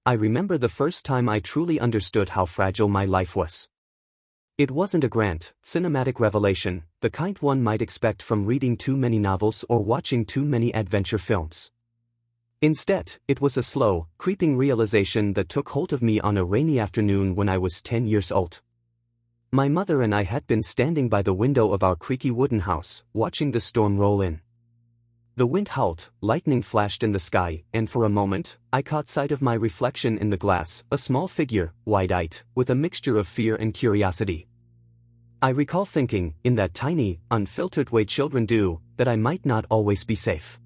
I remember the first time I truly understood how fragile my life was. It wasn't a grand, cinematic revelation, the kind one might expect from reading too many novels or watching too many adventure films. Instead, it was a slow, creeping realization that took hold of me on a rainy afternoon when I was 10 years old. My mother and I had been standing by the window of our creaky wooden house, watching the storm roll in. The wind howled, lightning flashed in the sky, and for a moment, I caught sight of my reflection in the glass, a small figure, wide-eyed, with a mixture of fear and curiosity. I recall thinking, in that tiny, unfiltered way children do, that I might not always be safe.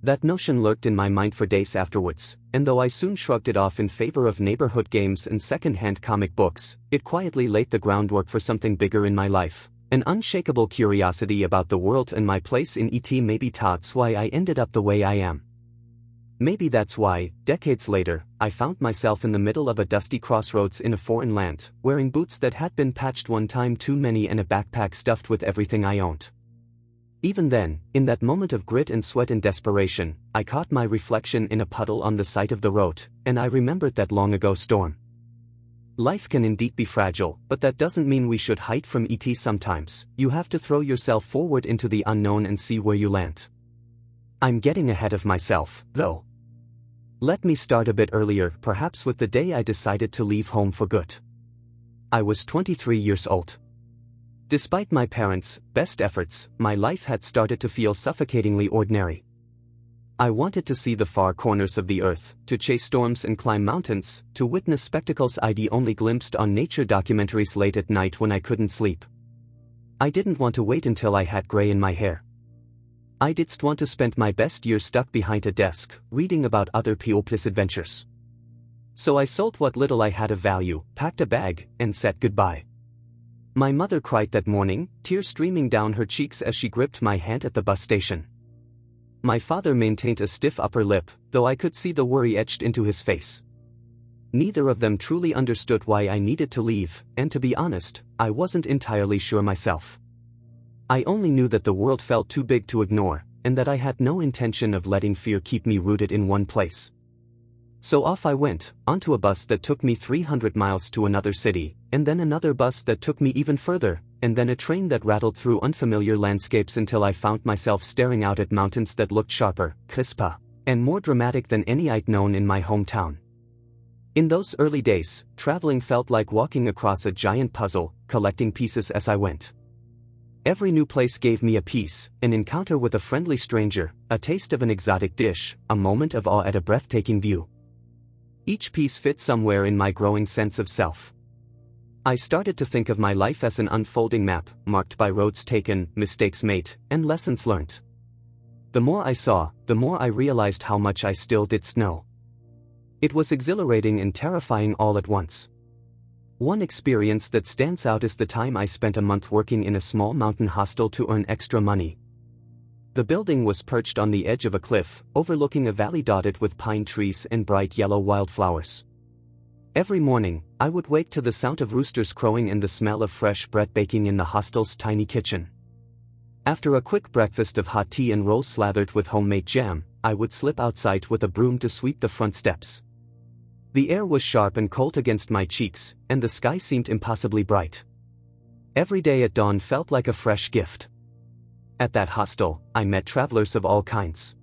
That notion lurked in my mind for days afterwards, and though I soon shrugged it off in favor of neighborhood games and second-hand comic books, it quietly laid the groundwork for something bigger in my life. An unshakable curiosity about the world and my place in it. Maybe that's why I ended up the way I am. Maybe that's why, decades later, I found myself in the middle of a dusty crossroads in a foreign land, wearing boots that had been patched one time too many and a backpack stuffed with everything I owned. Even then, in that moment of grit and sweat and desperation, I caught my reflection in a puddle on the side of the road, and I remembered that long-ago storm. Life can indeed be fragile, but that doesn't mean we should hide from it sometimes. You have to throw yourself forward into the unknown and see where you land. I'm getting ahead of myself, though. Let me start a bit earlier, perhaps with the day I decided to leave home for good. I was 23 years old. Despite my parents' best efforts, my life had started to feel suffocatingly ordinary. I wanted to see the far corners of the earth, to chase storms and climb mountains, to witness spectacles I'd only glimpsed on nature documentaries late at night when I couldn't sleep. I didn't want to wait until I had gray in my hair. I didn't want to spend my best years stuck behind a desk, reading about other people's adventures. So I sold what little I had of value, packed a bag, and said goodbye. My mother cried that morning, tears streaming down her cheeks as she gripped my hand at the bus station. My father maintained a stiff upper lip, though I could see the worry etched into his face. Neither of them truly understood why I needed to leave, and to be honest, I wasn't entirely sure myself. I only knew that the world felt too big to ignore, and that I had no intention of letting fear keep me rooted in one place. So off I went, onto a bus that took me 300 miles to another city, and then another bus that took me even further, and then a train that rattled through unfamiliar landscapes until I found myself staring out at mountains that looked sharper, crisper, and more dramatic than any I'd known in my hometown. In those early days, traveling felt like walking across a giant puzzle, collecting pieces as I went. Every new place gave me a piece, an encounter with a friendly stranger, a taste of an exotic dish, a moment of awe at a breathtaking view. Each piece fit somewhere in my growing sense of self. I started to think of my life as an unfolding map, marked by roads taken, mistakes made, and lessons learned. The more I saw, the more I realized how much I still didn't know. It was exhilarating and terrifying all at once. One experience that stands out is the time I spent a month working in a small mountain hostel to earn extra money. The building was perched on the edge of a cliff, overlooking a valley dotted with pine trees and bright yellow wildflowers. Every morning, I would wake to the sound of roosters crowing and the smell of fresh bread baking in the hostel's tiny kitchen. After a quick breakfast of hot tea and rolls slathered with homemade jam, I would slip outside with a broom to sweep the front steps. The air was sharp and cold against my cheeks, and the sky seemed impossibly bright. Every day at dawn felt like a fresh gift. At that hostel, I met travelers of all kinds.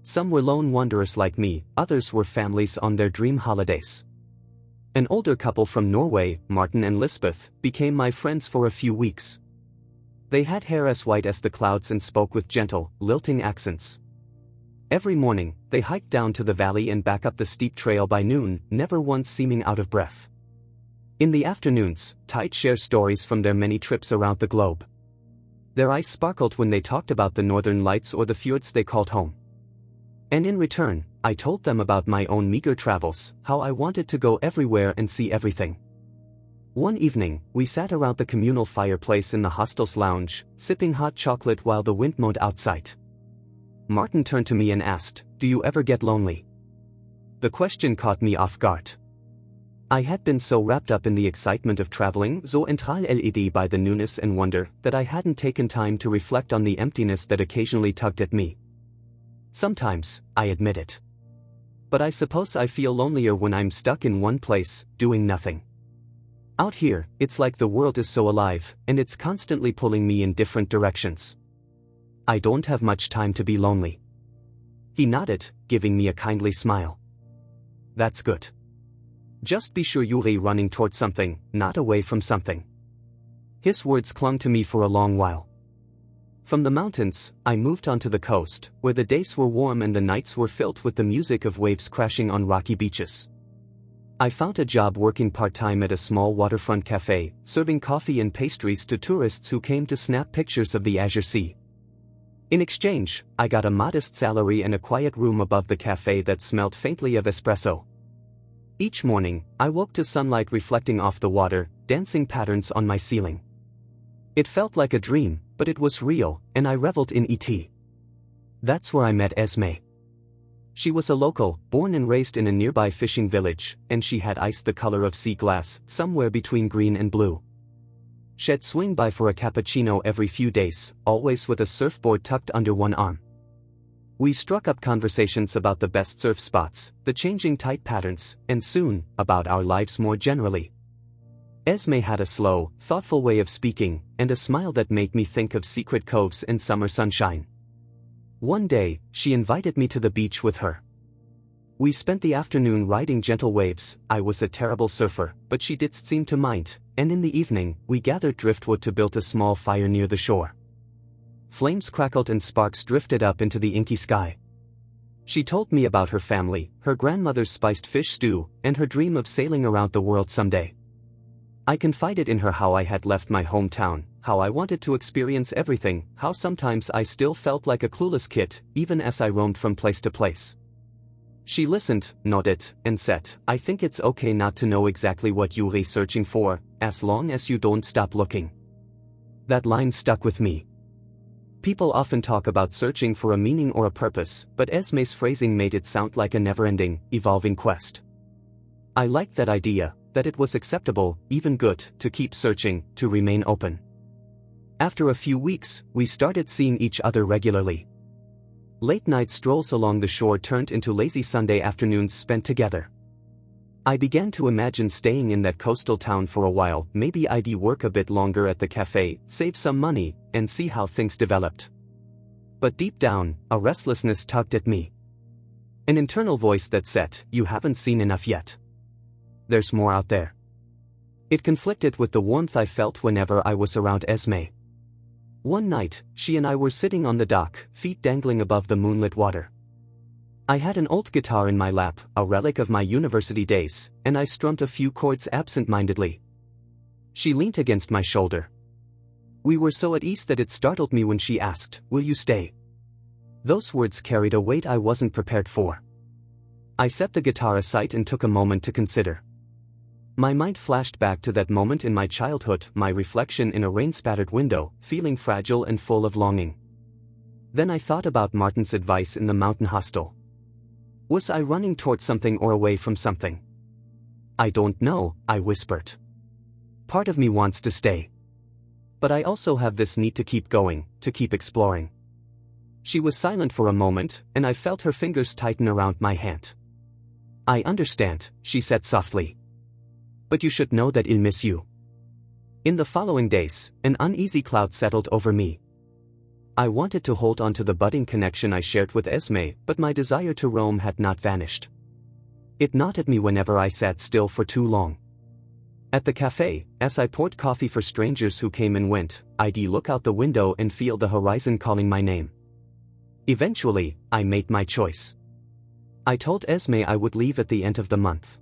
Some were lone wanderers like me, others were families on their dream holidays. An older couple from Norway, Martin and Lisbeth, became my friends for a few weeks. They had hair as white as the clouds and spoke with gentle, lilting accents. Every morning, they hiked down to the valley and back up the steep trail by noon, never once seeming out of breath. In the afternoons, they'd share stories from their many trips around the globe. Their eyes sparkled when they talked about the northern lights or the fjords they called home. And in return, I told them about my own meager travels, how I wanted to go everywhere and see everything. One evening, we sat around the communal fireplace in the hostel's lounge, sipping hot chocolate while the wind moaned outside. Martin turned to me and asked, "Do you ever get lonely?" The question caught me off guard. I had been so wrapped up in the excitement of traveling, so enthralled by the newness and wonder, that I hadn't taken time to reflect on the emptiness that occasionally tugged at me. Sometimes, I admit it. But I suppose I feel lonelier when I'm stuck in one place, doing nothing. Out here, it's like the world is so alive, and it's constantly pulling me in different directions. I don't have much time to be lonely. He nodded, giving me a kindly smile. That's good. Just be sure you're running towards something, not away from something. His words clung to me for a long while. From the mountains, I moved onto the coast, where the days were warm and the nights were filled with the music of waves crashing on rocky beaches. I found a job working part-time at a small waterfront cafe, serving coffee and pastries to tourists who came to snap pictures of the azure sea. In exchange, I got a modest salary and a quiet room above the cafe that smelled faintly of espresso. Each morning, I woke to sunlight reflecting off the water, dancing patterns on my ceiling. It felt like a dream, but it was real, and I reveled in it. That's where I met Esme. She was a local, born and raised in a nearby fishing village, and she had eyes the color of sea glass, somewhere between green and blue. She'd swing by for a cappuccino every few days, always with a surfboard tucked under one arm. We struck up conversations about the best surf spots, the changing tide patterns, and soon, about our lives more generally. Esme had a slow, thoughtful way of speaking, and a smile that made me think of secret coves and summer sunshine. One day, she invited me to the beach with her. We spent the afternoon riding gentle waves. I was a terrible surfer, but she did seem to mind, and in the evening, we gathered driftwood to build a small fire near the shore. Flames crackled and sparks drifted up into the inky sky. She told me about her family, her grandmother's spiced fish stew, and her dream of sailing around the world someday. I confided in her how I had left my hometown, how I wanted to experience everything, how sometimes I still felt like a clueless kid, even as I roamed from place to place. She listened, nodded, and said, "I think it's okay not to know exactly what you're searching for, as long as you don't stop looking." That line stuck with me. People often talk about searching for a meaning or a purpose, but Esme's phrasing made it sound like a never-ending, evolving quest. I liked that idea, that it was acceptable, even good, to keep searching, to remain open. After a few weeks, we started seeing each other regularly. Late-night strolls along the shore turned into lazy Sunday afternoons spent together. I began to imagine staying in that coastal town for a while. Maybe I'd work a bit longer at the cafe, save some money, and see how things developed. But deep down, a restlessness tugged at me. An internal voice that said, "You haven't seen enough yet. There's more out there." It conflicted with the warmth I felt whenever I was around Esme. One night, she and I were sitting on the dock, feet dangling above the moonlit water. I had an old guitar in my lap, a relic of my university days, and I strummed a few chords absent-mindedly. She leaned against my shoulder. We were so at ease that it startled me when she asked, "Will you stay?" Those words carried a weight I wasn't prepared for. I set the guitar aside and took a moment to consider. My mind flashed back to that moment in my childhood, my reflection in a rain-spattered window, feeling fragile and full of longing. Then I thought about Martin's advice in the mountain hostel. Was I running towards something or away from something? "I don't know," I whispered. "Part of me wants to stay. But I also have this need to keep going, to keep exploring." She was silent for a moment, and I felt her fingers tighten around my hand. "I understand," she said softly. "But you should know that I'll miss you." In the following days, an uneasy cloud settled over me. I wanted to hold on to the budding connection I shared with Esme, but my desire to roam had not vanished. It gnawed at me whenever I sat still for too long. At the cafe, as I poured coffee for strangers who came and went, I'd look out the window and feel the horizon calling my name. Eventually, I made my choice. I told Esme I would leave at the end of the month.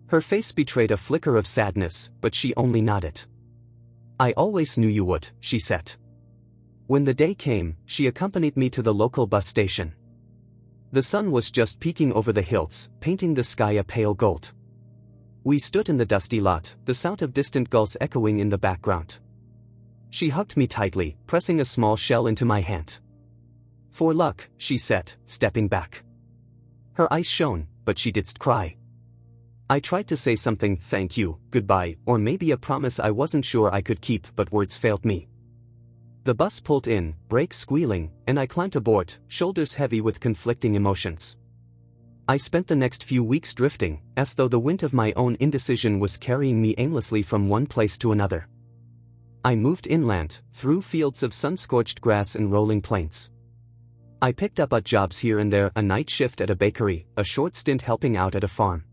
Her face betrayed a flicker of sadness, but she only nodded. "I always knew you would," she said. When the day came, she accompanied me to the local bus station. The sun was just peeking over the hills, painting the sky a pale gold. We stood in the dusty lot, the sound of distant gulls echoing in the background. She hugged me tightly, pressing a small shell into my hand. "For luck," she said, stepping back. Her eyes shone, but she didn't cry. I tried to say something, "Thank you, goodbye," or maybe a promise I wasn't sure I could keep, but words failed me. The bus pulled in, brakes squealing, and I climbed aboard, shoulders heavy with conflicting emotions. I spent the next few weeks drifting, as though the wind of my own indecision was carrying me aimlessly from one place to another. I moved inland, through fields of sun-scorched grass and rolling plains. I picked up odd jobs here and there, a night shift at a bakery, a short stint helping out at a farm.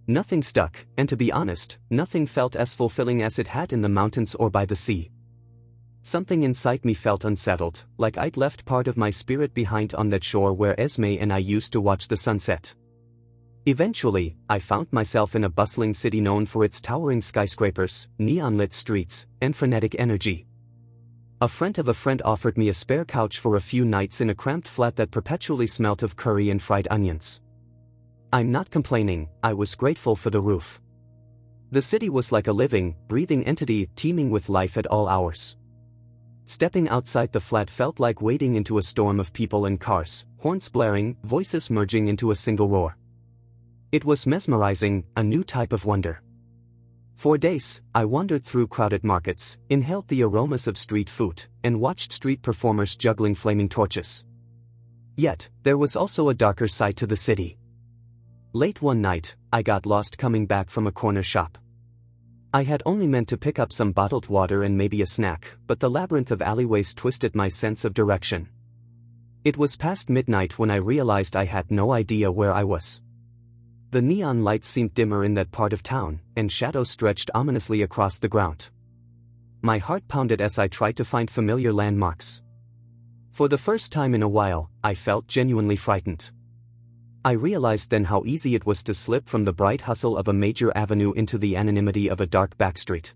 Nothing stuck, and to be honest, nothing felt as fulfilling as it had in the mountains or by the sea. Something inside me felt unsettled, like I'd left part of my spirit behind on that shore where Esme and I used to watch the sunset. Eventually, I found myself in a bustling city known for its towering skyscrapers, neon-lit streets, and frenetic energy. A friend of a friend offered me a spare couch for a few nights in a cramped flat that perpetually smelt of curry and fried onions. I'm not complaining, I was grateful for the roof. The city was like a living, breathing entity teeming with life at all hours. Stepping outside the flat felt like wading into a storm of people and cars, horns blaring, voices merging into a single roar. It was mesmerizing, a new type of wonder. For days, I wandered through crowded markets, inhaled the aromas of street food, and watched street performers juggling flaming torches. Yet, there was also a darker side to the city. Late one night, I got lost coming back from a corner shop. I had only meant to pick up some bottled water and maybe a snack, but the labyrinth of alleyways twisted my sense of direction. It was past midnight when I realized I had no idea where I was. The neon lights seemed dimmer in that part of town, and shadows stretched ominously across the ground. My heart pounded as I tried to find familiar landmarks. For the first time in a while, I felt genuinely frightened. I realized then how easy it was to slip from the bright hustle of a major avenue into the anonymity of a dark backstreet.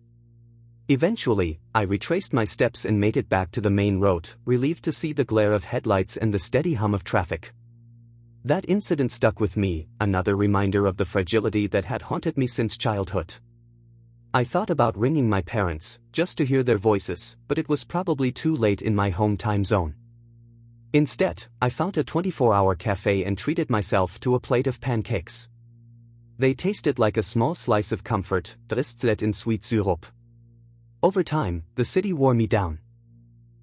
Eventually, I retraced my steps and made it back to the main road, relieved to see the glare of headlights and the steady hum of traffic. That incident stuck with me, another reminder of the fragility that had haunted me since childhood. I thought about ringing my parents, just to hear their voices, but it was probably too late in my home time zone. Instead, I found a 24-hour cafe and treated myself to a plate of pancakes. They tasted like a small slice of comfort, drizzled in sweet syrup. Over time, the city wore me down.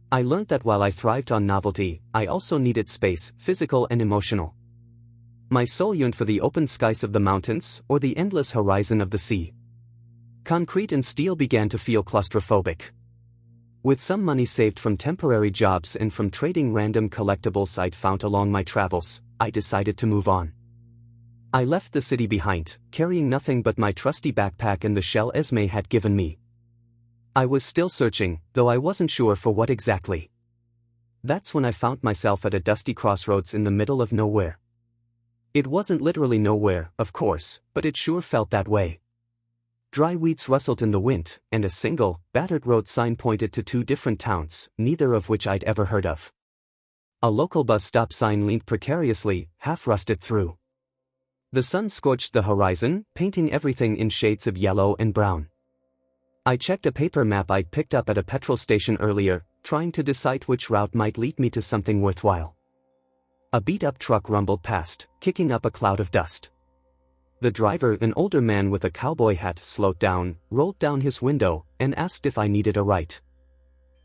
I learned that while I thrived on novelty, I also needed space, physical and emotional. My soul yearned for the open skies of the mountains, or the endless horizon of the sea. Concrete and steel began to feel claustrophobic. With some money saved from temporary jobs and from trading random collectibles I'd found along my travels, I decided to move on. I left the city behind, carrying nothing but my trusty backpack and the shell Esme had given me. I was still searching, though I wasn't sure for what exactly. That's when I found myself at a dusty crossroads in the middle of nowhere. It wasn't literally nowhere, of course, but it sure felt that way. Dry weeds rustled in the wind, and a single, battered road sign pointed to two different towns, neither of which I'd ever heard of. A local bus stop sign leaned precariously, half rusted through. The sun scorched the horizon, painting everything in shades of yellow and brown. I checked a paper map I'd picked up at a petrol station earlier, trying to decide which route might lead me to something worthwhile. A beat-up truck rumbled past, kicking up a cloud of dust. The driver, an older man with a cowboy hat, slowed down, rolled down his window, and asked if I needed a ride.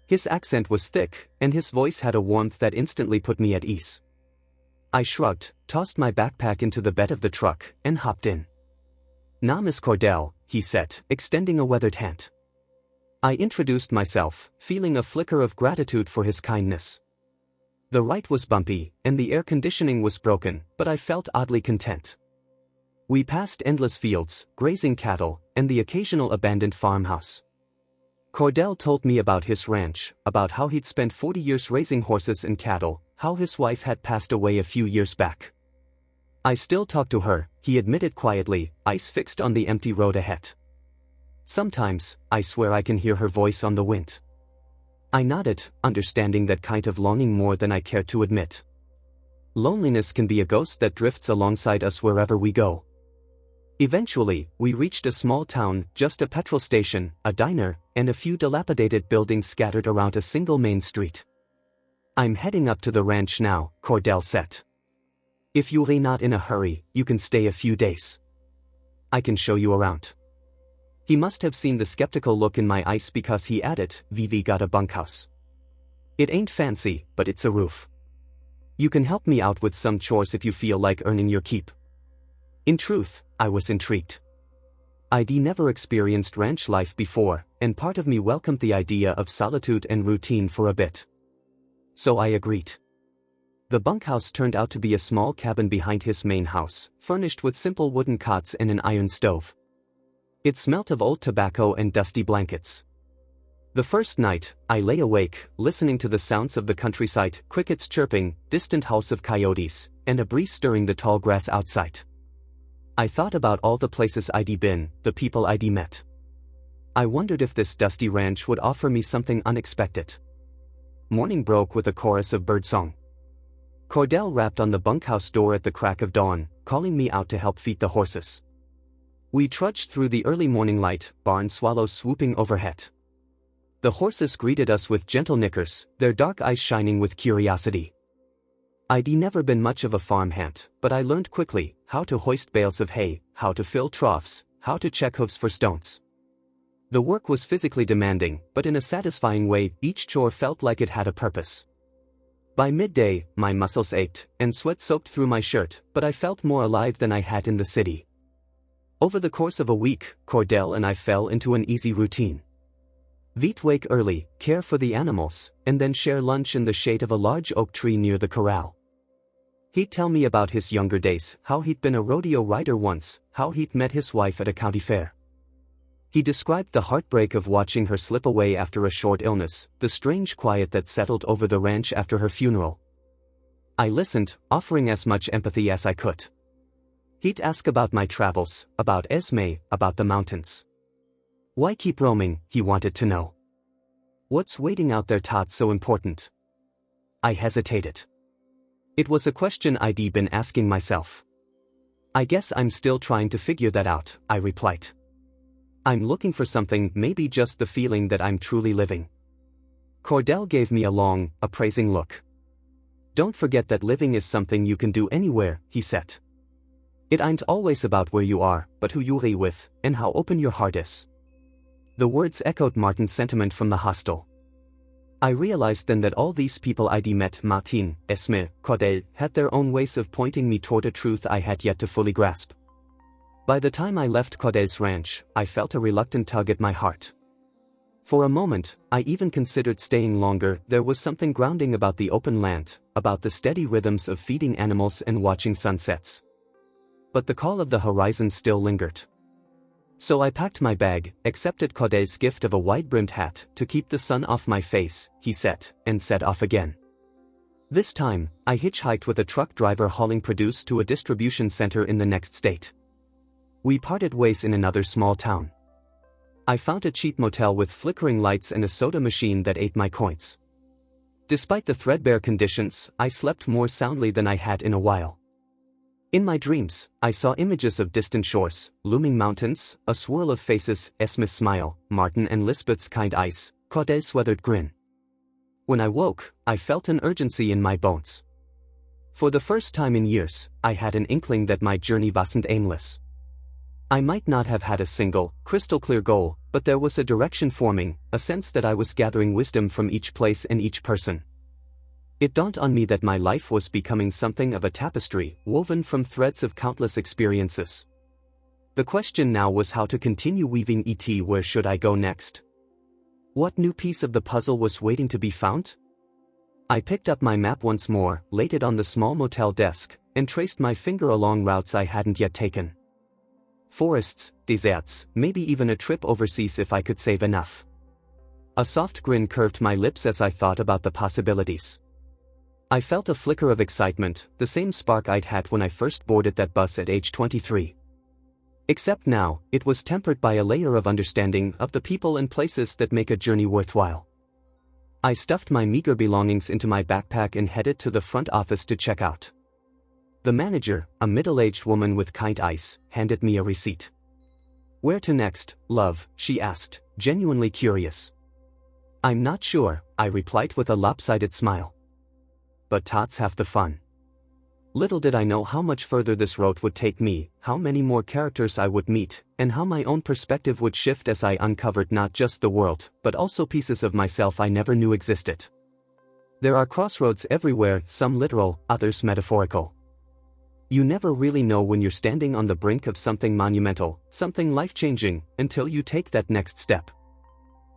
His accent was thick, and his voice had a warmth that instantly put me at ease. I shrugged, tossed my backpack into the bed of the truck, and hopped in. "Name is Cordell," he said, extending a weathered hand. I introduced myself, feeling a flicker of gratitude for his kindness. The ride was bumpy, and the air conditioning was broken, but I felt oddly content. We passed endless fields, grazing cattle, and the occasional abandoned farmhouse. Cordell told me about his ranch, about how he'd spent 40 years raising horses and cattle, how his wife had passed away a few years back. "I still talk to her," he admitted quietly, eyes fixed on the empty road ahead. "Sometimes, I swear I can hear her voice on the wind." I nodded, understanding that kind of longing more than I cared to admit. Loneliness can be a ghost that drifts alongside us wherever we go. Eventually, we reached a small town, just a petrol station, a diner, and a few dilapidated buildings scattered around a single main street. "I'm heading up to the ranch now," Cordell said. "If you're not in a hurry, you can stay a few days. I can show you around." He must have seen the skeptical look in my eyes because he added, "Vivi got a bunkhouse. It ain't fancy, but it's a roof. You can help me out with some chores if you feel like earning your keep. In truth, I was intrigued. I'd never experienced ranch life before, and part of me welcomed the idea of solitude and routine for a bit. So I agreed. The bunkhouse turned out to be a small cabin behind his main house, furnished with simple wooden cots and an iron stove. It smelt of old tobacco and dusty blankets. The first night, I lay awake, listening to the sounds of the countryside, crickets chirping, distant howls of coyotes, and a breeze stirring the tall grass outside. I thought about all the places I'd been, the people I'd met. I wondered if this dusty ranch would offer me something unexpected. Morning broke with a chorus of birdsong. Cordell rapped on the bunkhouse door at the crack of dawn, calling me out to help feed the horses. We trudged through the early morning light, barn swallows swooping overhead. The horses greeted us with gentle nickers, their dark eyes shining with curiosity. I'd never been much of a farmhand, but I learned quickly how to hoist bales of hay, how to fill troughs, how to check hooves for stones. The work was physically demanding, but in a satisfying way, each chore felt like it had a purpose. By midday, my muscles ached, and sweat soaked through my shirt, but I felt more alive than I had in the city. Over the course of a week, Cordell and I fell into an easy routine. We'd wake early, care for the animals, and then share lunch in the shade of a large oak tree near the corral. He'd tell me about his younger days, how he'd been a rodeo rider once, how he'd met his wife at a county fair. He described the heartbreak of watching her slip away after a short illness, the strange quiet that settled over the ranch after her funeral. I listened, offering as much empathy as I could. He'd ask about my travels, about Esme, about the mountains. Why keep roaming, he wanted to know. What's waiting out there, Todd, so important? I hesitated. It was a question I'd been asking myself. I guess I'm still trying to figure that out, I replied. I'm looking for something, maybe just the feeling that I'm truly living. Cordell gave me a long, appraising look. Don't forget that living is something you can do anywhere, he said. It ain't always about where you are, but who you're with, and how open your heart is. The words echoed Martin's sentiment from the hostel. I realized then that all these people I'd met, Martin, Esme, Cordell, had their own ways of pointing me toward a truth I had yet to fully grasp. By the time I left Cordell's ranch, I felt a reluctant tug at my heart. For a moment, I even considered staying longer. There was something grounding about the open land, about the steady rhythms of feeding animals and watching sunsets. But the call of the horizon still lingered. So I packed my bag, accepted Cordell's gift of a wide-brimmed hat to keep the sun off my face, he said, and set off again. This time, I hitchhiked with a truck driver hauling produce to a distribution center in the next state. We parted ways in another small town. I found a cheap motel with flickering lights and a soda machine that ate my coins. Despite the threadbare conditions, I slept more soundly than I had in a while. In my dreams, I saw images of distant shores, looming mountains, a swirl of faces, Esme's smile, Martin and Lisbeth's kind eyes, Cordell's weathered grin. When I woke, I felt an urgency in my bones. For the first time in years, I had an inkling that my journey wasn't aimless. I might not have had a single, crystal-clear goal, but there was a direction forming, a sense that I was gathering wisdom from each place and each person. It dawned on me that my life was becoming something of a tapestry, woven from threads of countless experiences. The question now was how to continue weaving it. Where should I go next? What new piece of the puzzle was waiting to be found? I picked up my map once more, laid it on the small motel desk, and traced my finger along routes I hadn't yet taken. Forests, deserts, maybe even a trip overseas if I could save enough. A soft grin curved my lips as I thought about the possibilities. I felt a flicker of excitement, the same spark I'd had when I first boarded that bus at age 23. Except now, it was tempered by a layer of understanding of the people and places that make a journey worthwhile. I stuffed my meager belongings into my backpack and headed to the front office to check out. The manager, a middle-aged woman with kind eyes, handed me a receipt. "Where to next, love?" she asked, genuinely curious. "I'm not sure," I replied with a lopsided smile. But that's half the fun. Little did I know how much further this road would take me, how many more characters I would meet, and how my own perspective would shift as I uncovered not just the world, but also pieces of myself I never knew existed. There are crossroads everywhere, some literal, others metaphorical. You never really know when you're standing on the brink of something monumental, something life-changing, until you take that next step.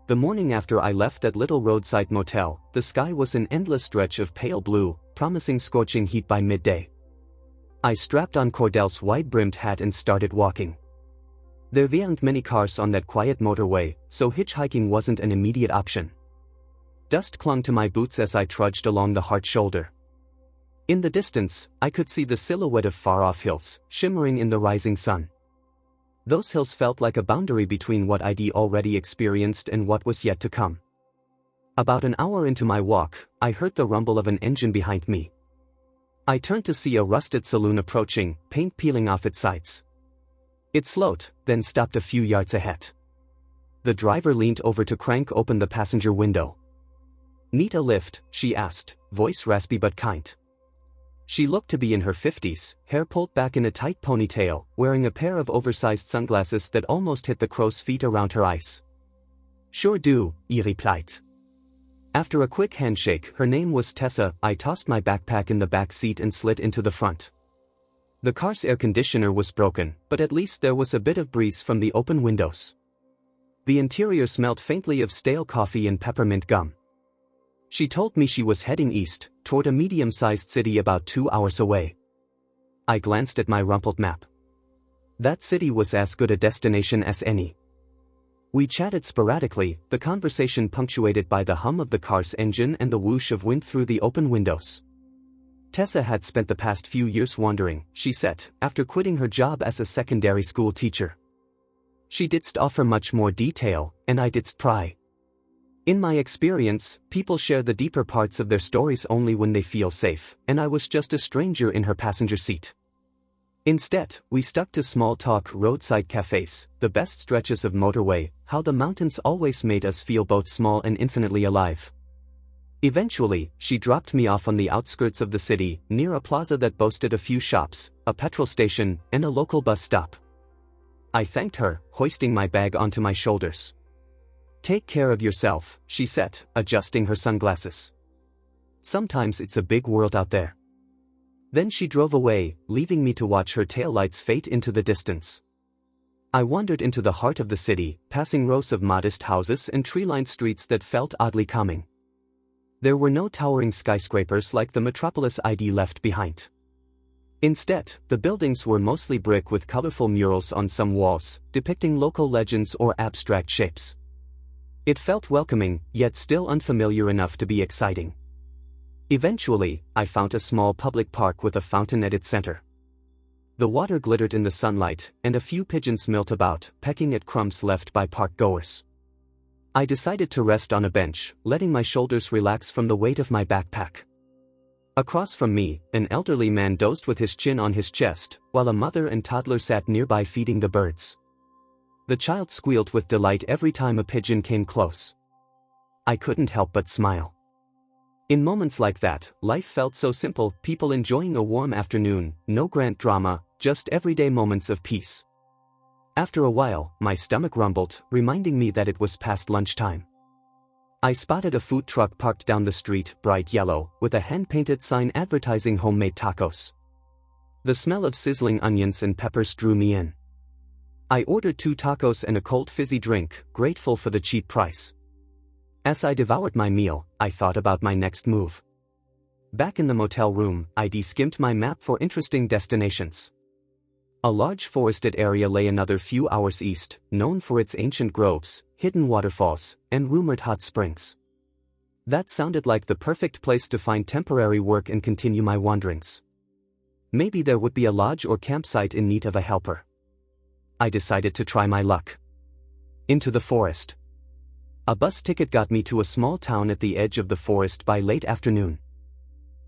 The morning after I left that little roadside motel, the sky was an endless stretch of pale blue, promising scorching heat by midday. I strapped on Cordell's wide-brimmed hat and started walking. There weren't many cars on that quiet motorway, so hitchhiking wasn't an immediate option. Dust clung to my boots as I trudged along the hard shoulder. In the distance, I could see the silhouette of far-off hills, shimmering in the rising sun. Those hills felt like a boundary between what I'd already experienced and what was yet to come. About an hour into my walk, I heard the rumble of an engine behind me. I turned to see a rusted saloon approaching, paint peeling off its sides. It slowed, then stopped a few yards ahead. The driver leaned over to crank open the passenger window. "Need a lift?" she asked, voice raspy but kind. She looked to be in her 50s, hair pulled back in a tight ponytail, wearing a pair of oversized sunglasses that almost hit the crow's feet around her eyes. "Sure do," I replied. After a quick handshake, her name was Tessa, I tossed my backpack in the back seat and slid into the front. The car's air conditioner was broken, but at least there was a bit of breeze from the open windows. The interior smelled faintly of stale coffee and peppermint gum. She told me she was heading east, toward a medium-sized city about 2 hours away. I glanced at my rumpled map. That city was as good a destination as any. We chatted sporadically, the conversation punctuated by the hum of the car's engine and the whoosh of wind through the open windows. Tessa had spent the past few years wandering, she said, after quitting her job as a secondary school teacher. She didn't offer much more detail, and I didn't pry. In my experience, people share the deeper parts of their stories only when they feel safe, and I was just a stranger in her passenger seat. Instead, we stuck to small talk, roadside cafes, the best stretches of motorway, how the mountains always made us feel both small and infinitely alive. Eventually, she dropped me off on the outskirts of the city, near a plaza that boasted a few shops, a petrol station, and a local bus stop. I thanked her, hoisting my bag onto my shoulders. "Take care of yourself," she said, adjusting her sunglasses. "Sometimes it's a big world out there." Then she drove away, leaving me to watch her taillights fade into the distance. I wandered into the heart of the city, passing rows of modest houses and tree-lined streets that felt oddly calming. There were no towering skyscrapers like the metropolis I'd left behind. Instead, the buildings were mostly brick with colorful murals on some walls, depicting local legends or abstract shapes. It felt welcoming, yet still unfamiliar enough to be exciting. Eventually, I found a small public park with a fountain at its center. The water glittered in the sunlight, and a few pigeons milked about, pecking at crumbs left by park goers. I decided to rest on a bench, letting my shoulders relax from the weight of my backpack. Across from me, an elderly man dozed with his chin on his chest, while a mother and toddler sat nearby feeding the birds. The child squealed with delight every time a pigeon came close. I couldn't help but smile. In moments like that, life felt so simple, people enjoying a warm afternoon, no grand drama, just everyday moments of peace. After a while, my stomach rumbled, reminding me that it was past lunchtime. I spotted a food truck parked down the street, bright yellow, with a hand-painted sign advertising homemade tacos. The smell of sizzling onions and peppers drew me in. I ordered 2 tacos and a cold fizzy drink, grateful for the cheap price. As I devoured my meal, I thought about my next move. Back in the motel room, I'd skimmed my map for interesting destinations. A large forested area lay another few hours east, known for its ancient groves, hidden waterfalls, and rumored hot springs. That sounded like the perfect place to find temporary work and continue my wanderings. Maybe there would be a lodge or campsite in need of a helper. I decided to try my luck. Into the forest. A bus ticket got me to a small town at the edge of the forest by late afternoon.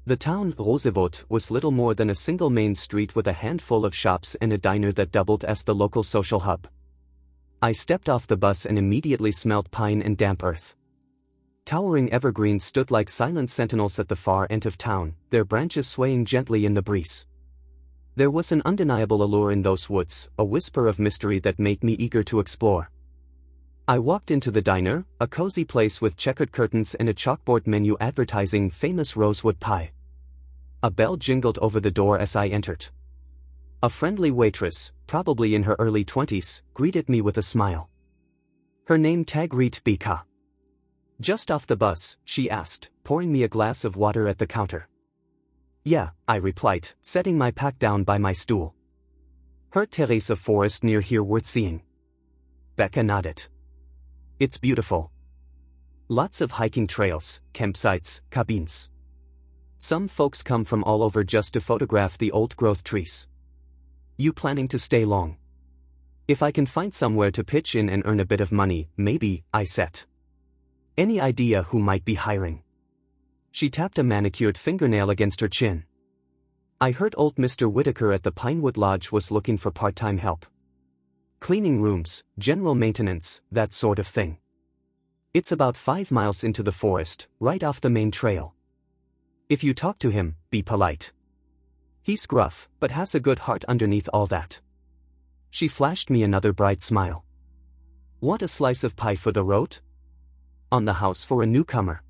The town, Roosevelt, was little more than a single main street with a handful of shops and a diner that doubled as the local social hub. I stepped off the bus and immediately smelled pine and damp earth. Towering evergreens stood like silent sentinels at the far end of town, their branches swaying gently in the breeze. There was an undeniable allure in those woods, a whisper of mystery that made me eager to explore. I walked into the diner, a cozy place with checkered curtains and a chalkboard menu advertising famous rosewood pie. A bell jingled over the door as I entered. A friendly waitress, probably in her early 20s, greeted me with a smile. Her name Tagreet Bika. Just off the bus, she asked, pouring me a glass of water at the counter. Yeah, I replied, setting my pack down by my stool. Heard Teresa Forest near here worth seeing? Becca nodded. It's beautiful. Lots of hiking trails, campsites, cabins. Some folks come from all over just to photograph the old-growth trees. You planning to stay long? If I can find somewhere to pitch in and earn a bit of money, maybe, I said. Any idea who might be hiring? She tapped a manicured fingernail against her chin. I heard old Mr. Whitaker at the Pinewood Lodge was looking for part-time help. Cleaning rooms, general maintenance, that sort of thing. It's about 5 miles into the forest, right off the main trail. If you talk to him, be polite. He's gruff, but has a good heart underneath all that. She flashed me another bright smile. Want a slice of pie for the road? On the house for a newcomer.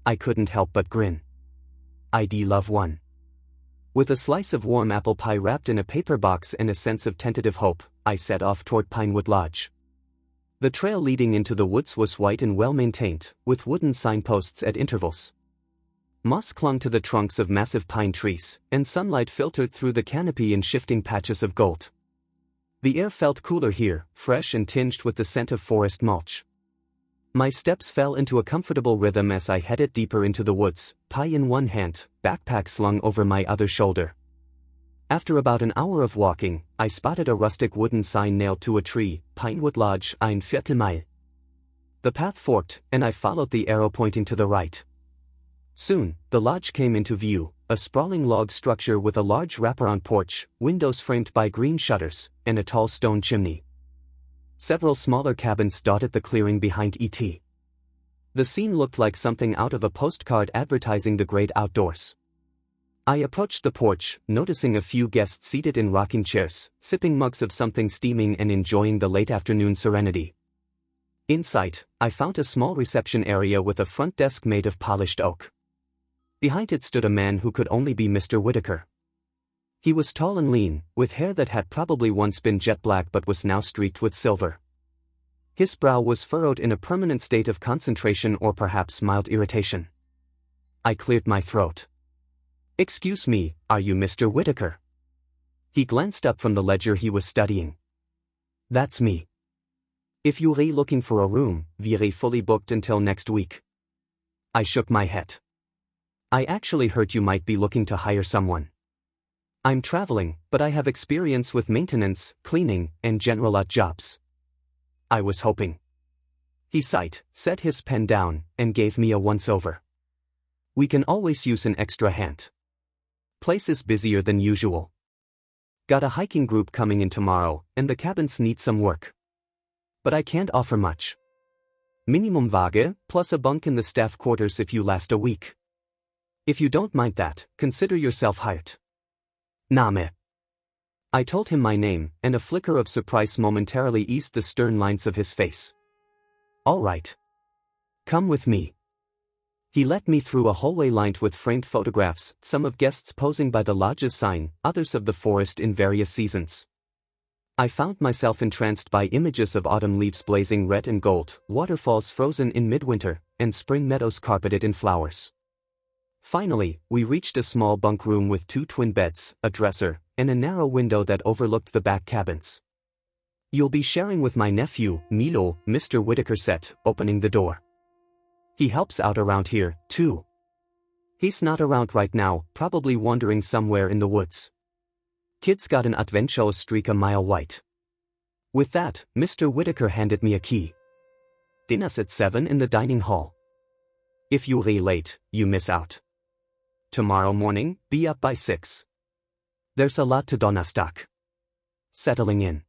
I couldn't help but grin. I'd love one. With a slice of warm apple pie wrapped in a paper box and a sense of tentative hope, I set off toward Pinewood Lodge. The trail leading into the woods was white and well-maintained, with wooden signposts at intervals. Moss clung to the trunks of massive pine trees, and sunlight filtered through the canopy in shifting patches of gold. The air felt cooler here, fresh and tinged with the scent of forest mulch. My steps fell into a comfortable rhythm as I headed deeper into the woods, pie in one hand, backpack slung over my other shoulder. After about an hour of walking, I spotted a rustic wooden sign nailed to a tree, Pinewood Lodge, ein Viertelmeile. The path forked, and I followed the arrow pointing to the right. Soon, the lodge came into view, a sprawling log structure with a large wraparound porch, windows framed by green shutters, and a tall stone chimney. Several smaller cabins dotted the clearing behind it. The scene looked like something out of a postcard advertising the great outdoors. I approached the porch, noticing a few guests seated in rocking chairs, sipping mugs of something steaming and enjoying the late afternoon serenity. Inside, I found a small reception area with a front desk made of polished oak. Behind it stood a man who could only be Mr. Whitaker. He was tall and lean, with hair that had probably once been jet black but was now streaked with silver. His brow was furrowed in a permanent state of concentration or perhaps mild irritation. I cleared my throat. Excuse me, are you Mr. Whitaker? He glanced up from the ledger he was studying. That's me. If you're looking for a room, we're fully booked until next week. I shook my head. I actually heard you might be looking to hire someone. I'm traveling, but I have experience with maintenance, cleaning, and general odd jobs. I was hoping. He sighed, set his pen down, and gave me a once-over. We can always use an extra hand. Place is busier than usual. Got a hiking group coming in tomorrow, and the cabins need some work. But I can't offer much. Minimum Wage, plus a bunk in the staff quarters if you last a week. If you don't mind that, consider yourself hired. Name. I told him my name, and a flicker of surprise momentarily eased the stern lines of his face. All right. Come with me. He led me through a hallway lined with framed photographs, some of guests posing by the lodge's sign, others of the forest in various seasons. I found myself entranced by images of autumn leaves blazing red and gold, waterfalls frozen in midwinter, and spring meadows carpeted in flowers. Finally, we reached a small bunk room with 2 twin beds, a dresser, and a narrow window that overlooked the back cabins. You'll be sharing with my nephew, Milo, Mr. Whitaker said, opening the door. He helps out around here, too. He's not around right now, probably wandering somewhere in the woods. Kid's got an adventurous streak a mile wide. With that, Mr. Whitaker handed me a key. Dinner's at 7 in the dining hall. If you're late, you miss out. Tomorrow morning, be up by 6. There's a lot to Donnerstag. Settling in.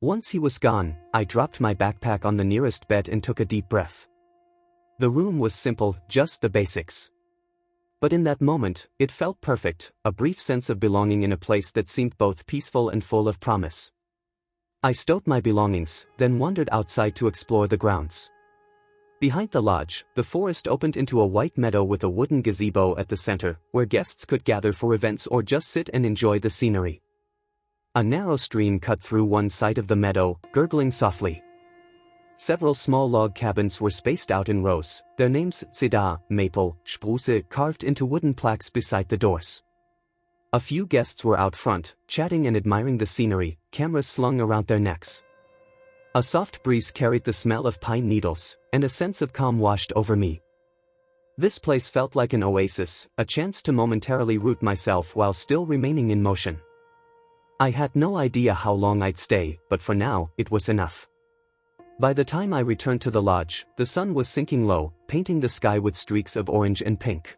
Once he was gone, I dropped my backpack on the nearest bed and took a deep breath. The room was simple, just the basics. But in that moment, it felt perfect, a brief sense of belonging in a place that seemed both peaceful and full of promise. I stowed my belongings, then wandered outside to explore the grounds. Behind the lodge, the forest opened into a white meadow with a wooden gazebo at the center, where guests could gather for events or just sit and enjoy the scenery. A narrow stream cut through one side of the meadow, gurgling softly. Several small log cabins were spaced out in rows, their names Cedar, Maple, Spruce carved into wooden plaques beside the doors. A few guests were out front, chatting and admiring the scenery, cameras slung around their necks. A soft breeze carried the smell of pine needles, and a sense of calm washed over me. This place felt like an oasis, a chance to momentarily root myself while still remaining in motion. I had no idea how long I'd stay, but for now, it was enough. By the time I returned to the lodge, the sun was sinking low, painting the sky with streaks of orange and pink.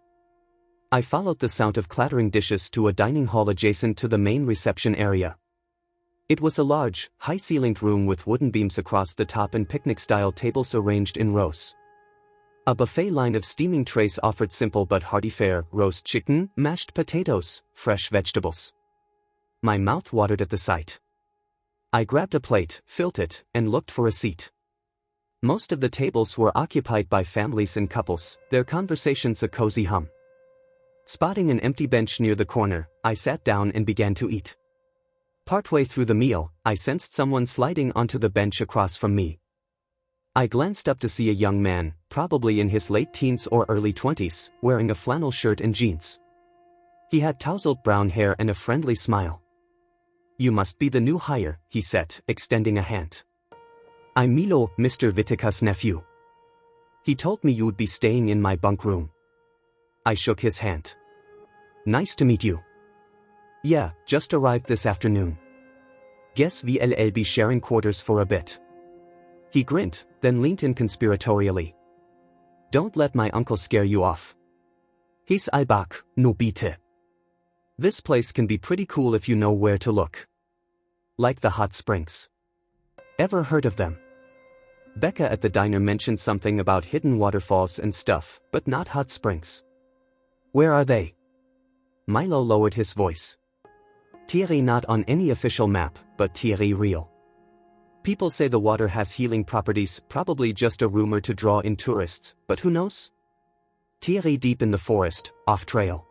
I followed the sound of clattering dishes to a dining hall adjacent to the main reception area. It was a large, high-ceilinged room with wooden beams across the top and picnic-style tables arranged in rows. A buffet line of steaming trays offered simple but hearty fare: roast chicken, mashed potatoes, fresh vegetables. My mouth watered at the sight. I grabbed a plate, filled it, and looked for a seat. Most of the tables were occupied by families and couples, their conversations a cozy hum. Spotting an empty bench near the corner, I sat down and began to eat. Partway through the meal, I sensed someone sliding onto the bench across from me. I glanced up to see a young man, probably in his late teens or early 20s, wearing a flannel shirt and jeans. He had tousled brown hair and a friendly smile. "You must be the new hire," he said, extending a hand. "I'm Milo, Mr. Whitaker's nephew. He told me you would be staying in my bunk room." I shook his hand. "Nice to meet you." "Yeah, just arrived this afternoon. Guess we'll be sharing quarters for a bit." He grinned, then leaned in conspiratorially. "Don't let my uncle scare you off. He's Albach, no bitte. This place can be pretty cool if you know where to look. Like the hot springs. Ever heard of them?" Becca at the diner mentioned something about hidden waterfalls and stuff, but not hot springs. "Where are they?" Milo lowered his voice. "Thierry, not on any official map, but Thierry real. People say the water has healing properties, probably just a rumor to draw in tourists, but who knows? Thierry deep in the forest, off trail.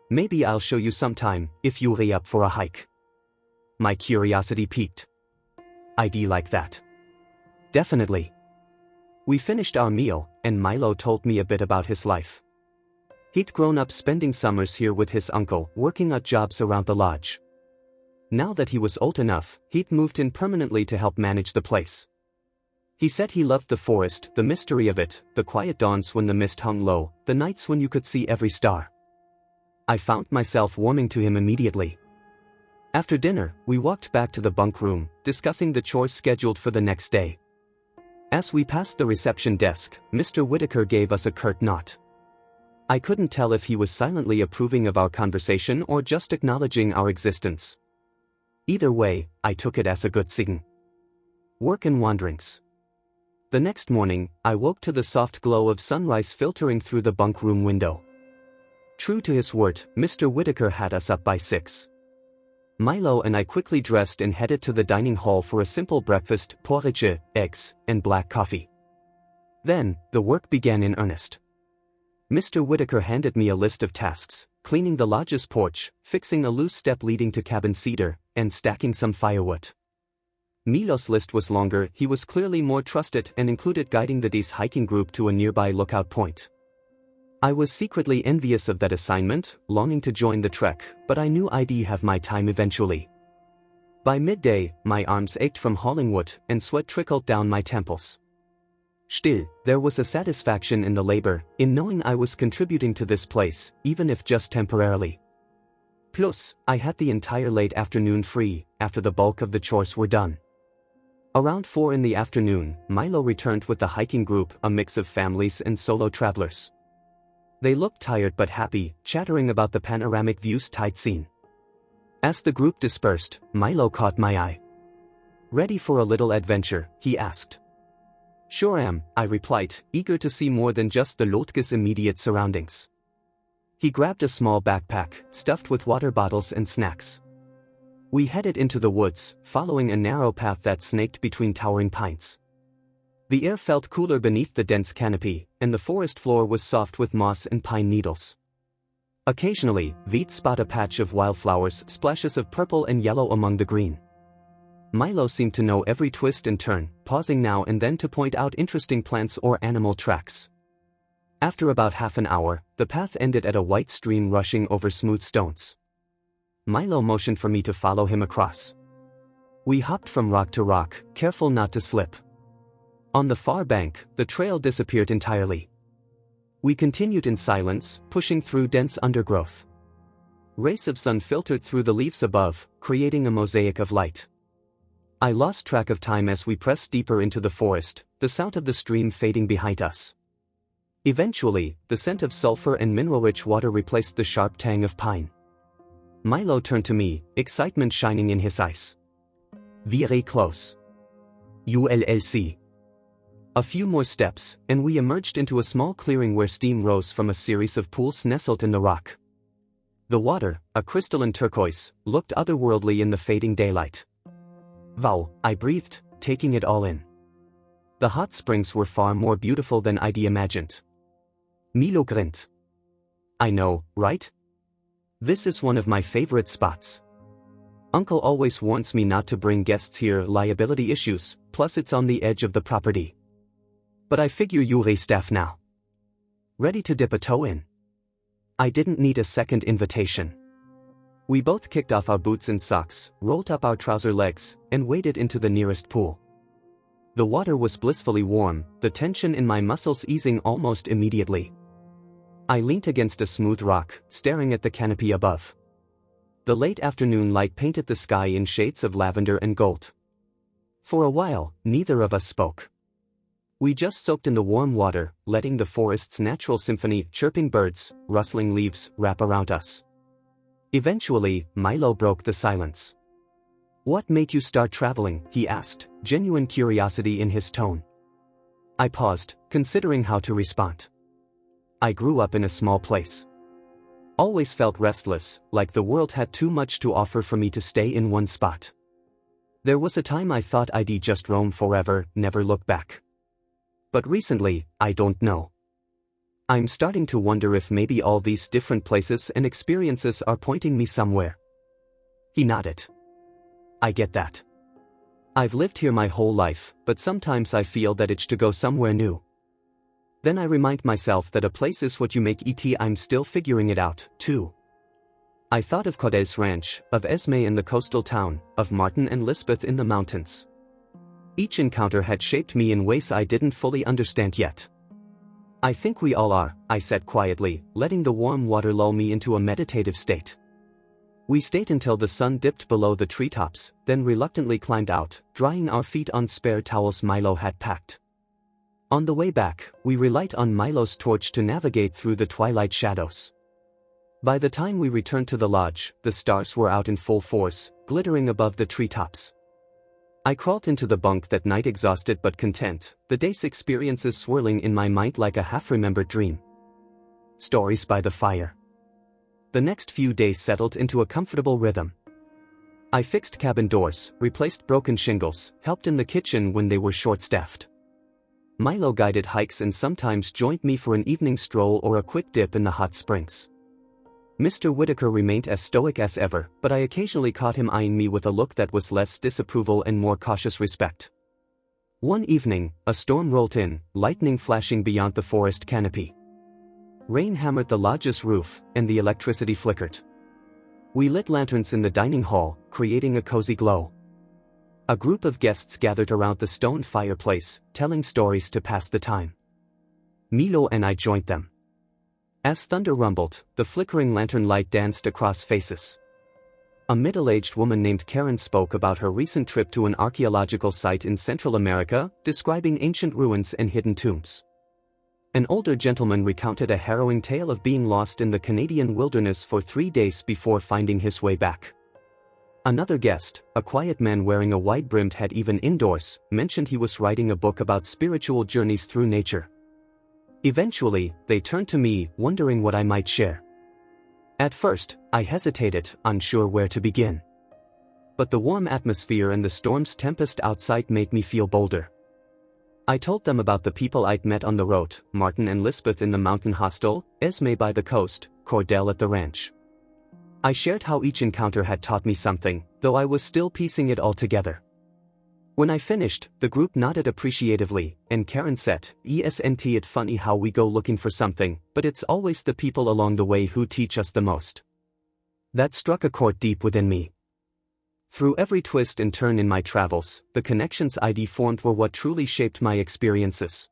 Maybe I'll show you sometime, if you're up for a hike." My curiosity piqued. "I'd like that." "Definitely." We finished our meal, and Milo told me a bit about his life. He'd grown up spending summers here with his uncle, working odd jobs around the lodge. Now that he was old enough, he'd moved in permanently to help manage the place. He said he loved the forest, the mystery of it, the quiet dawns when the mist hung low, the nights when you could see every star. I found myself warming to him immediately. After dinner, we walked back to the bunk room, discussing the chores scheduled for the next day. As we passed the reception desk, Mr. Whitaker gave us a curt nod. I couldn't tell if he was silently approving of our conversation or just acknowledging our existence. Either way, I took it as a good sign. Work and wanderings. The next morning, I woke to the soft glow of sunrise filtering through the bunk room window. True to his word, Mr. Whitaker had us up by 6. Milo and I quickly dressed and headed to the dining hall for a simple breakfast: porridge, eggs, and black coffee. Then, the work began in earnest. Mr. Whitaker handed me a list of tasks: cleaning the lodge's porch, fixing a loose step leading to cabin cedar, and stacking some firewood. Milo's list was longer. He was clearly more trusted and included guiding the D's hiking group to a nearby lookout point. I was secretly envious of that assignment, longing to join the trek, but I knew I'd have my time eventually. By midday, my arms ached from hauling wood, and sweat trickled down my temples. Still, there was a satisfaction in the labor, in knowing I was contributing to this place, even if just temporarily. Plus, I had the entire late afternoon free, after the bulk of the chores were done. Around 4 in the afternoon, Milo returned with the hiking group, a mix of families and solo travelers. They looked tired but happy, chattering about the panoramic views tight scene. As the group dispersed, Milo caught my eye. "Ready for a little adventure?" he asked. "Sure am," I replied, eager to see more than just the lodge's immediate surroundings. He grabbed a small backpack, stuffed with water bottles and snacks. We headed into the woods, following a narrow path that snaked between towering pines. The air felt cooler beneath the dense canopy, and the forest floor was soft with moss and pine needles. Occasionally, we'd spot a patch of wildflowers, splashes of purple and yellow among the green. Milo seemed to know every twist and turn, pausing now and then to point out interesting plants or animal tracks. After about half an hour, the path ended at a white stream rushing over smooth stones. Milo motioned for me to follow him across. We hopped from rock to rock, careful not to slip. On the far bank, the trail disappeared entirely. We continued in silence, pushing through dense undergrowth. Rays of sun filtered through the leaves above, creating a mosaic of light. I lost track of time as we pressed deeper into the forest, the sound of the stream fading behind us. Eventually, the scent of sulfur and mineral-rich water replaced the sharp tang of pine. Milo turned to me, excitement shining in his eyes. "Very close. ULLC." A few more steps, and we emerged into a small clearing where steam rose from a series of pools nestled in the rock. The water, a crystalline turquoise, looked otherworldly in the fading daylight. "Wow," I breathed, taking it all in. The hot springs were far more beautiful than I'd imagined. Milo grinned. "I know, right? This is one of my favorite spots. Uncle always warns me not to bring guests here, liability issues, plus it's on the edge of the property. But I figure you're staff now. Ready to dip a toe in?" I didn't need a second invitation. We both kicked off our boots and socks, rolled up our trouser legs, and waded into the nearest pool. The water was blissfully warm, the tension in my muscles easing almost immediately. I leaned against a smooth rock, staring at the canopy above. The late afternoon light painted the sky in shades of lavender and gold. For a while, neither of us spoke. We just soaked in the warm water, letting the forest's natural symphony, chirping birds, rustling leaves, wrap around us. Eventually, Milo broke the silence. "What made you start traveling?" he asked, genuine curiosity in his tone. I paused, considering how to respond. I grew up in a small place. Always felt restless, like the world had too much to offer for me to stay in one spot. There was a time I thought I'd just roam forever, never look back. But recently, I don't know. I'm starting to wonder if maybe all these different places and experiences are pointing me somewhere. He nodded. I get that. I've lived here my whole life, but sometimes I feel that itch to go somewhere new. Then I remind myself that a place is what you make it. I'm still figuring it out, too. I thought of Caudel's ranch, of Esme in the coastal town, of Martin and Lisbeth in the mountains. Each encounter had shaped me in ways I didn't fully understand yet. I think we all are, I said quietly, letting the warm water lull me into a meditative state. We stayed until the sun dipped below the treetops, then reluctantly climbed out, drying our feet on spare towels Milo had packed. On the way back, we relied on Milo's torch to navigate through the twilight shadows. By the time we returned to the lodge, the stars were out in full force, glittering above the treetops. I crawled into the bunk that night exhausted but content, the day's experiences swirling in my mind like a half-remembered dream. Stories by the fire. The next few days settled into a comfortable rhythm. I fixed cabin doors, replaced broken shingles, helped in the kitchen when they were short-staffed. Milo guided hikes and sometimes joined me for an evening stroll or a quick dip in the hot springs. Mr. Whitaker remained as stoic as ever, but I occasionally caught him eyeing me with a look that was less disapproval and more cautious respect. One evening, a storm rolled in, lightning flashing beyond the forest canopy. Rain hammered the lodge's roof, and the electricity flickered. We lit lanterns in the dining hall, creating a cozy glow. A group of guests gathered around the stone fireplace, telling stories to pass the time. Milo and I joined them. As thunder rumbled, the flickering lantern light danced across faces. A middle-aged woman named Karen spoke about her recent trip to an archaeological site in Central America, describing ancient ruins and hidden tombs. An older gentleman recounted a harrowing tale of being lost in the Canadian wilderness for 3 days before finding his way back. Another guest, a quiet man wearing a wide-brimmed hat even indoors, mentioned he was writing a book about spiritual journeys through nature. Eventually, they turned to me, wondering what I might share. At first, I hesitated, unsure where to begin. But the warm atmosphere and the storm's tempest outside made me feel bolder. I told them about the people I'd met on the road, Martin and Lisbeth in the mountain hostel, Esme by the coast, Cordell at the ranch. I shared how each encounter had taught me something, though I was still piecing it all together. When I finished, the group nodded appreciatively, and Karen said, "Isn't it funny how we go looking for something, but it's always the people along the way who teach us the most." That struck a chord deep within me. Through every twist and turn in my travels, the connections I'd formed were what truly shaped my experiences.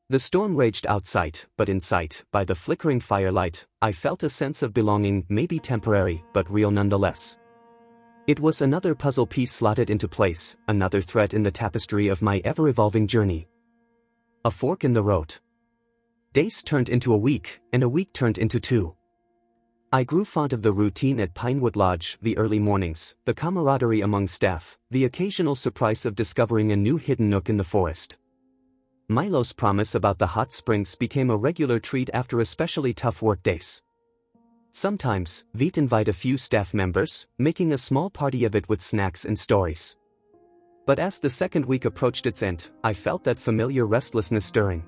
The storm raged outside, but inside, by the flickering firelight, I felt a sense of belonging, maybe temporary, but real nonetheless. It was another puzzle piece slotted into place, another thread in the tapestry of my ever-evolving journey. A fork in the road. Days turned into a week, and a week turned into 2. I grew fond of the routine at Pinewood Lodge, the early mornings, the camaraderie among staff, the occasional surprise of discovering a new hidden nook in the forest. Milo's promise about the hot springs became a regular treat after especially tough work days. Sometimes, we'd invite a few staff members, making a small party of it with snacks and stories. But as the second week approached its end, I felt that familiar restlessness stirring.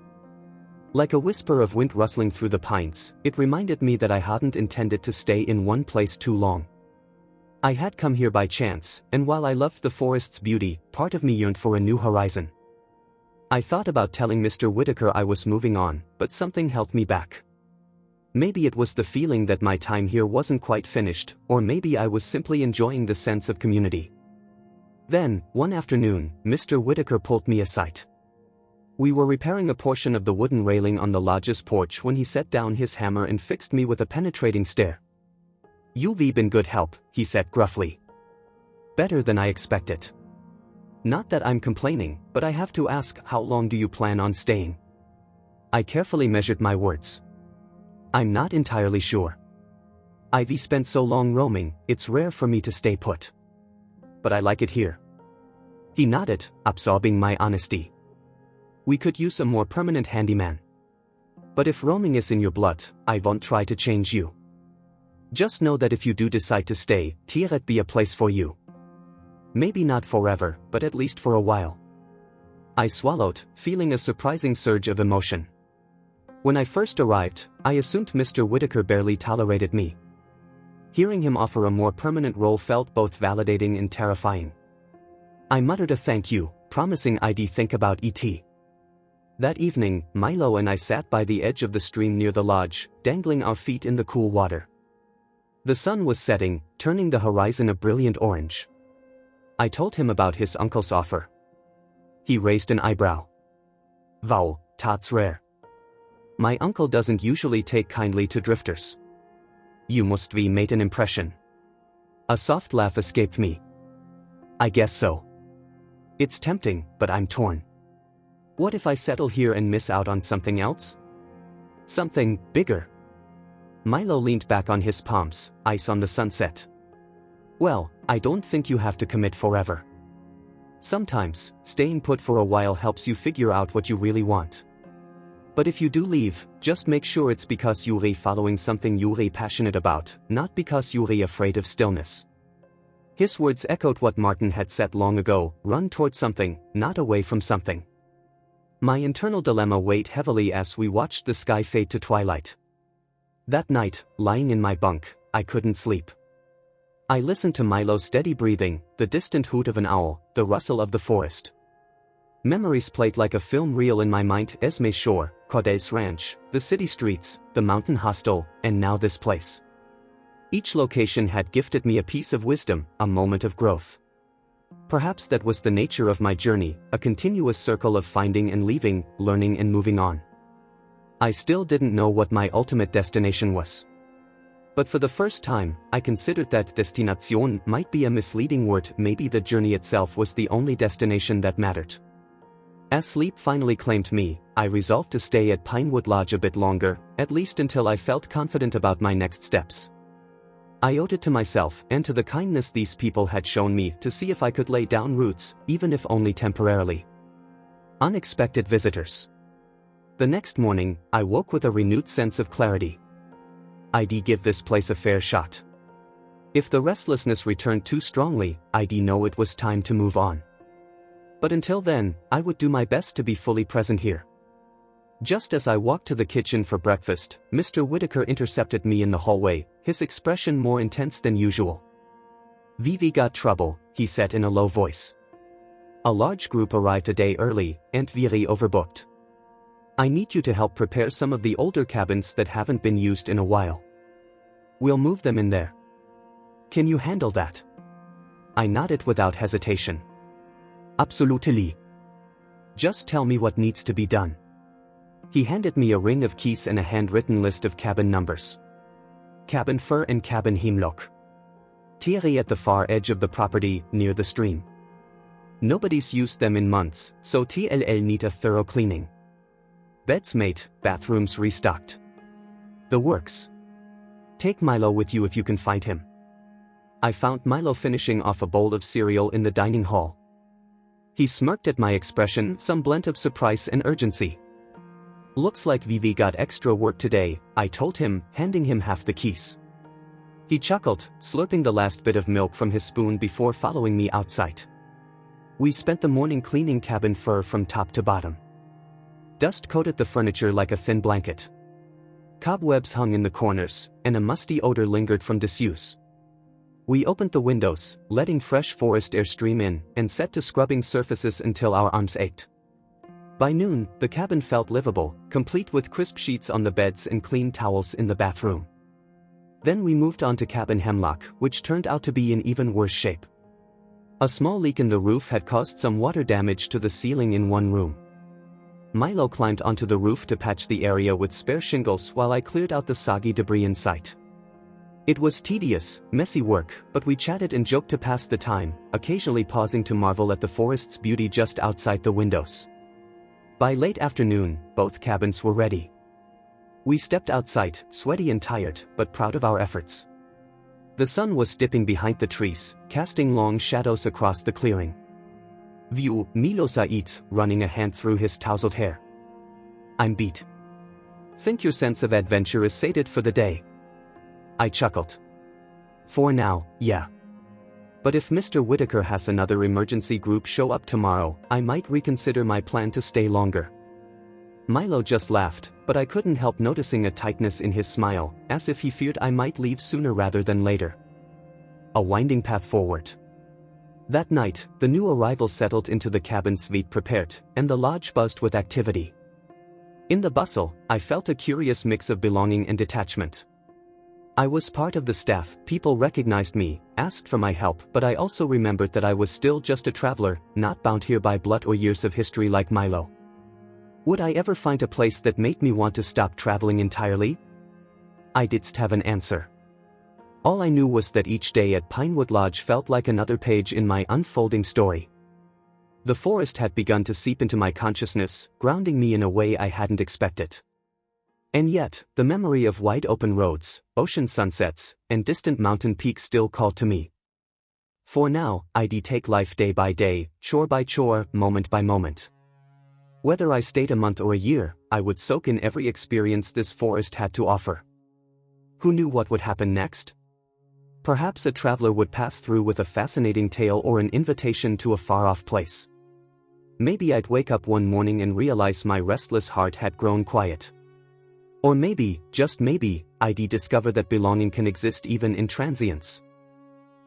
Like a whisper of wind rustling through the pines, it reminded me that I hadn't intended to stay in one place too long. I had come here by chance, and while I loved the forest's beauty, part of me yearned for a new horizon. I thought about telling Mr. Whitaker I was moving on, but something held me back. Maybe it was the feeling that my time here wasn't quite finished, or maybe I was simply enjoying the sense of community. Then, one afternoon, Mr. Whitaker pulled me aside. We were repairing a portion of the wooden railing on the lodge's porch when he set down his hammer and fixed me with a penetrating stare. "You've been good help," he said gruffly. "Better than I expected." "Not that I'm complaining, but I have to ask, how long do you plan on staying?" I carefully measured my words. "I'm not entirely sure. I've spent so long roaming, it's rare for me to stay put. But I like it here." He nodded, absorbing my honesty. "We could use a more permanent handyman. But if roaming is in your blood, I won't try to change you. Just know that if you do decide to stay, Tierret be a place for you. Maybe not forever, but at least for a while." I swallowed, feeling a surprising surge of emotion. When I first arrived, I assumed Mr. Whitaker barely tolerated me. Hearing him offer a more permanent role felt both validating and terrifying. I muttered a thank you, promising I'd think about it. That evening, Milo and I sat by the edge of the stream near the lodge, dangling our feet in the cool water. The sun was setting, turning the horizon a brilliant orange. I told him about his uncle's offer. He raised an eyebrow. "Wow, that's rare. My uncle doesn't usually take kindly to drifters." "You must be made an impression." A soft laugh escaped me. "I guess so. It's tempting, but I'm torn. What if I settle here and miss out on something else? Something bigger?" Milo leaned back on his palms, eyes on the sunset. "Well, I don't think you have to commit forever. Sometimes, staying put for a while helps you figure out what you really want. But if you do leave, just make sure it's because you're following something you're passionate about, not because you're afraid of stillness." His words echoed what Martin had said long ago: run towards something, not away from something. My internal dilemma weighed heavily as we watched the sky fade to twilight. That night, lying in my bunk, I couldn't sleep. I listened to Milo's steady breathing, the distant hoot of an owl, the rustle of the forest. Memories played like a film reel in my mind: Esme's shore, Cordell's ranch, the city streets, the mountain hostel, and now this place. Each location had gifted me a piece of wisdom, a moment of growth. Perhaps that was the nature of my journey, a continuous circle of finding and leaving, learning and moving on. I still didn't know what my ultimate destination was. But for the first time, I considered that destination might be a misleading word. Maybe the journey itself was the only destination that mattered. As sleep finally claimed me, I resolved to stay at Pinewood Lodge a bit longer, at least until I felt confident about my next steps. I owed it to myself and to the kindness these people had shown me to see if I could lay down roots, even if only temporarily. Unexpected visitors. The next morning, I woke with a renewed sense of clarity. I'd give this place a fair shot. If the restlessness returned too strongly, I'd know it was time to move on. But until then, I would do my best to be fully present here. Just as I walked to the kitchen for breakfast, Mr. Whitaker intercepted me in the hallway, his expression more intense than usual. "Vivi got trouble," he said in a low voice. "A large group arrived a day early, and very overbooked. I need you to help prepare some of the older cabins that haven't been used in a while. We'll move them in there. Can you handle that?" I nodded without hesitation. "Absolutely. Just tell me what needs to be done." He handed me a ring of keys and a handwritten list of cabin numbers. Cabin Fir and Cabin Hemlock. Thierry at the far edge of the property, near the stream. Nobody's used them in months, so TLL need a thorough cleaning. Beds made, bathrooms restocked. The works. Take Milo with you if you can find him. I found Milo finishing off a bowl of cereal in the dining hall. He smirked at my expression, some blend of surprise and urgency. "Looks like Vivi got extra work today," I told him, handing him half the keys. He chuckled, slurping the last bit of milk from his spoon before following me outside. We spent the morning cleaning Cabin Fir from top to bottom. Dust coated the furniture like a thin blanket. Cobwebs hung in the corners, and a musty odor lingered from disuse. We opened the windows, letting fresh forest air stream in, and set to scrubbing surfaces until our arms ached. By noon, the cabin felt livable, complete with crisp sheets on the beds and clean towels in the bathroom. Then we moved on to Cabin Hemlock, which turned out to be in even worse shape. A small leak in the roof had caused some water damage to the ceiling in one room. Milo climbed onto the roof to patch the area with spare shingles while I cleared out the soggy debris in sight. It was tedious, messy work, but we chatted and joked to pass the time, occasionally pausing to marvel at the forest's beauty just outside the windows. By late afternoon, both cabins were ready. We stepped outside, sweaty and tired, but proud of our efforts. The sun was dipping behind the trees, casting long shadows across the clearing. "View," Milo Said, running a hand through his tousled hair. "I'm beat. Think your sense of adventure is sated for the day?" I chuckled. "For now, yeah. But if Mr. Whitaker has another emergency group show up tomorrow, I might reconsider my plan to stay longer." Milo just laughed, but I couldn't help noticing a tightness in his smile, as if he feared I might leave sooner rather than later. A winding path forward. That night, the new arrivals settled into the cabin suite prepared, and the lodge buzzed with activity. In the bustle, I felt a curious mix of belonging and detachment. I was part of the staff, people recognized me, asked for my help, but I also remembered that I was still just a traveler, not bound here by blood or years of history like Milo. Would I ever find a place that made me want to stop traveling entirely? I didn't have an answer. All I knew was that each day at Pinewood Lodge felt like another page in my unfolding story. The forest had begun to seep into my consciousness, grounding me in a way I hadn't expected. And yet, the memory of wide-open roads, ocean sunsets, and distant mountain peaks still called to me. For now, I'd take life day by day, chore by chore, moment by moment. Whether I stayed a month or a year, I would soak in every experience this forest had to offer. Who knew what would happen next? Perhaps a traveler would pass through with a fascinating tale or an invitation to a far-off place. Maybe I'd wake up one morning and realize my restless heart had grown quiet. Or maybe, just maybe, I'd discover that belonging can exist even in transience.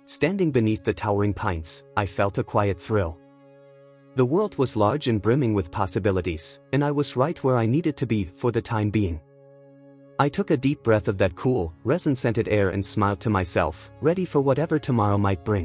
Standing beneath the towering pines, I felt a quiet thrill. The world was large and brimming with possibilities, and I was right where I needed to be for the time being. I took a deep breath of that cool, resin-scented air and smiled to myself, ready for whatever tomorrow might bring.